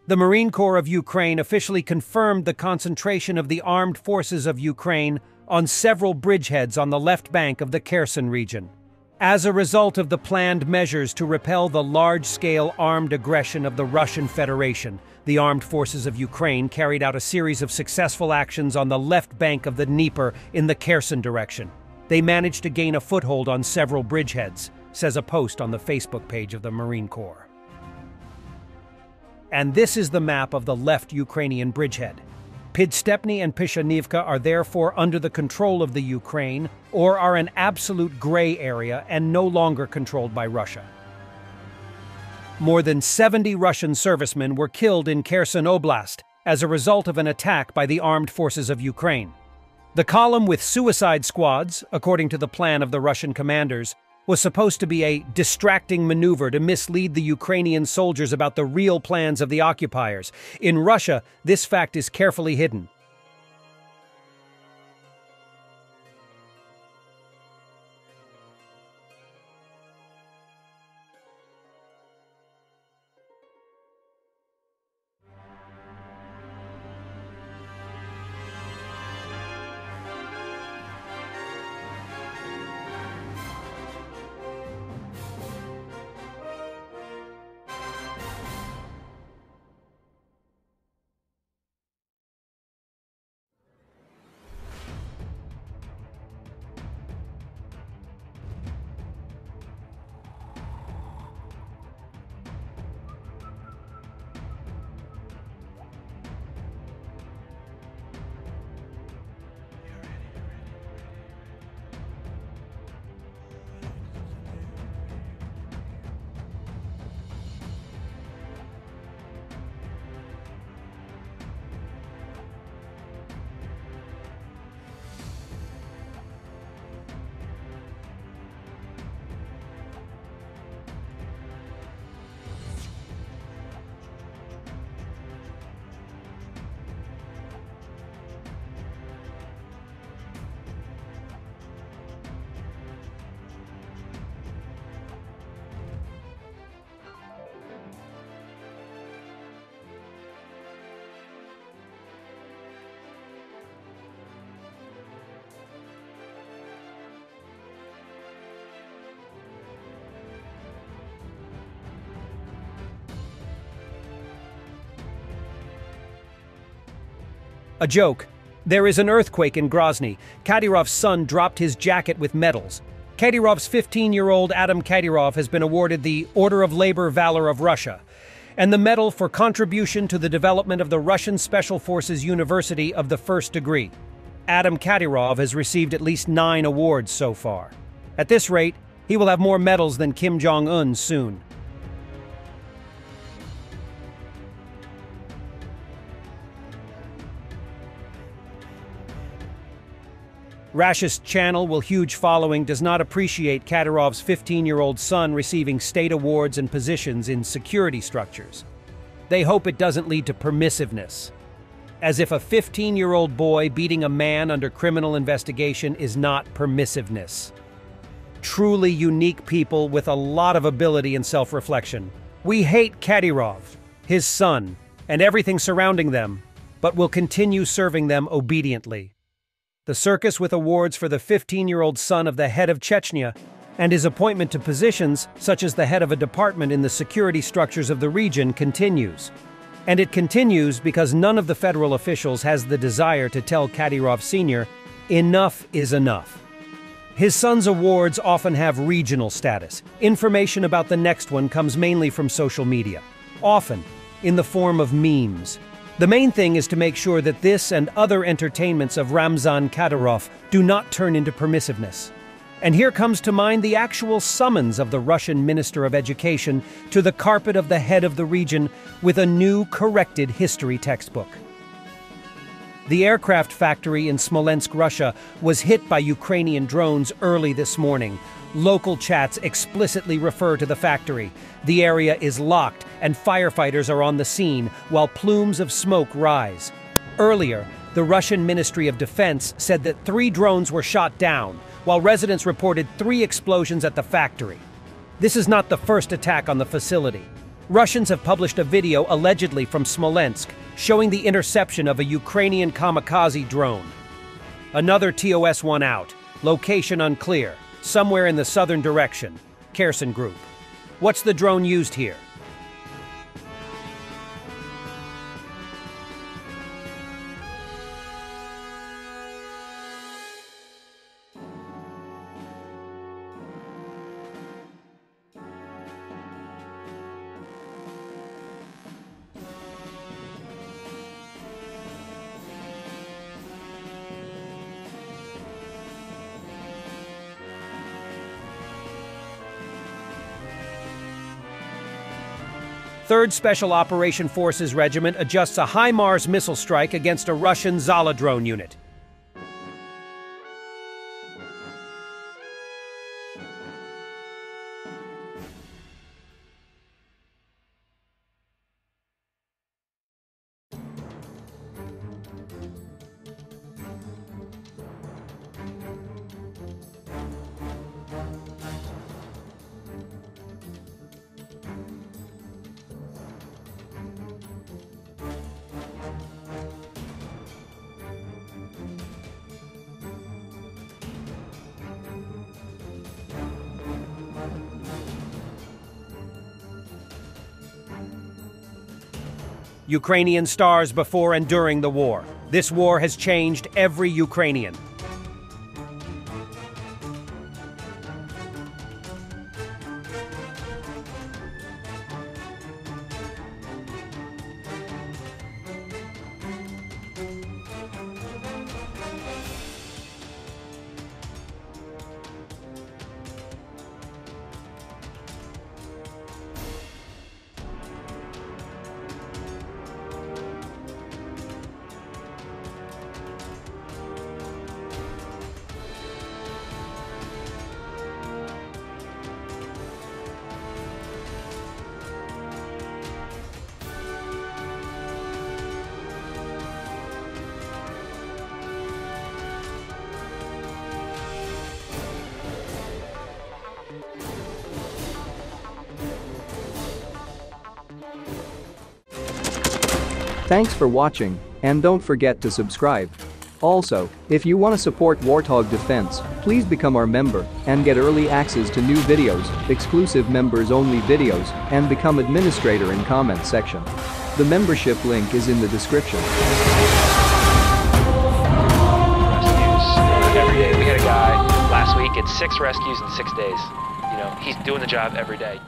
The Marine Corps of Ukraine officially confirmed the concentration of the armed forces of Ukraine on several bridgeheads on the left bank of the Kherson region. As a result of the planned measures to repel the large-scale armed aggression of the Russian Federation, the armed forces of Ukraine carried out a series of successful actions on the left bank of the Dnieper in the Kherson direction. They managed to gain a foothold on several bridgeheads, says a post on the Facebook page of the Marine Corps. And this is the map of the left Ukrainian bridgehead. Pidstepny and Pishanivka are therefore under the control of the Ukraine, or are an absolute gray area and no longer controlled by Russia. More than 70 Russian servicemen were killed in Kherson Oblast as a result of an attack by the armed forces of Ukraine. The column with suicide squads, according to the plan of the Russian commanders, was supposed to be a distracting maneuver to mislead the Ukrainian soldiers about the real plans of the occupiers. In Russia, this fact is carefully hidden. A joke. There is an earthquake in Grozny. Kadyrov's son dropped his jacket with medals. Kadyrov's 15-year-old Adam Kadyrov has been awarded the Order of Labor Valor of Russia and the Medal for Contribution to the Development of the Russian Special Forces University of the First Degree. Adam Kadyrov has received at least 9 awards so far. At this rate, he will have more medals than Kim Jong-un soon. Russia's channel, with huge following, does not appreciate Kadyrov's 15-year-old son receiving state awards and positions in security structures. They hope it doesn't lead to permissiveness. As if a 15-year-old boy beating a man under criminal investigation is not permissiveness. Truly unique people with a lot of ability and self-reflection. We hate Kadyrov, his son, and everything surrounding them, but will continue serving them obediently. The circus with awards for the 15-year-old son of the head of Chechnya and his appointment to positions such as the head of a department in the security structures of the region continues. And it continues because none of the federal officials has the desire to tell Kadyrov Sr., enough is enough. His son's awards often have regional status. Information about the next one comes mainly from social media, often in the form of memes. The main thing is to make sure that this and other entertainments of Ramzan Kadyrov do not turn into permissiveness. And here comes to mind the actual summons of the Russian Minister of Education to the carpet of the head of the region with a new corrected history textbook. The aircraft factory in Smolensk, Russia, was hit by Ukrainian drones early this morning. Local chats explicitly refer to the factory. The area is locked and firefighters are on the scene while plumes of smoke rise. Earlier, the Russian Ministry of Defense said that 3 drones were shot down, while residents reported 3 explosions at the factory. This is not the first attack on the facility. Russians have published a video allegedly from Smolensk showing the interception of a Ukrainian kamikaze drone. Another TOS-1 out. Location unclear. Somewhere in the southern direction. Kherson Group. What's the drone used here? Third Special Operation Forces Regiment adjusts a HIMARS missile strike against a Russian Zala drone unit. Ukrainian stars before and during the war. This war has changed every Ukrainian. Thanks for watching, and don't forget to subscribe. Also, if you want to support Warthog Defense, please become our member and get early access to new videos, exclusive members-only videos, and become administrator in comment section. The membership link is in the description. Rescues every day. We had a guy last week at 6 rescues in 6 days. You know, he's doing the job every day.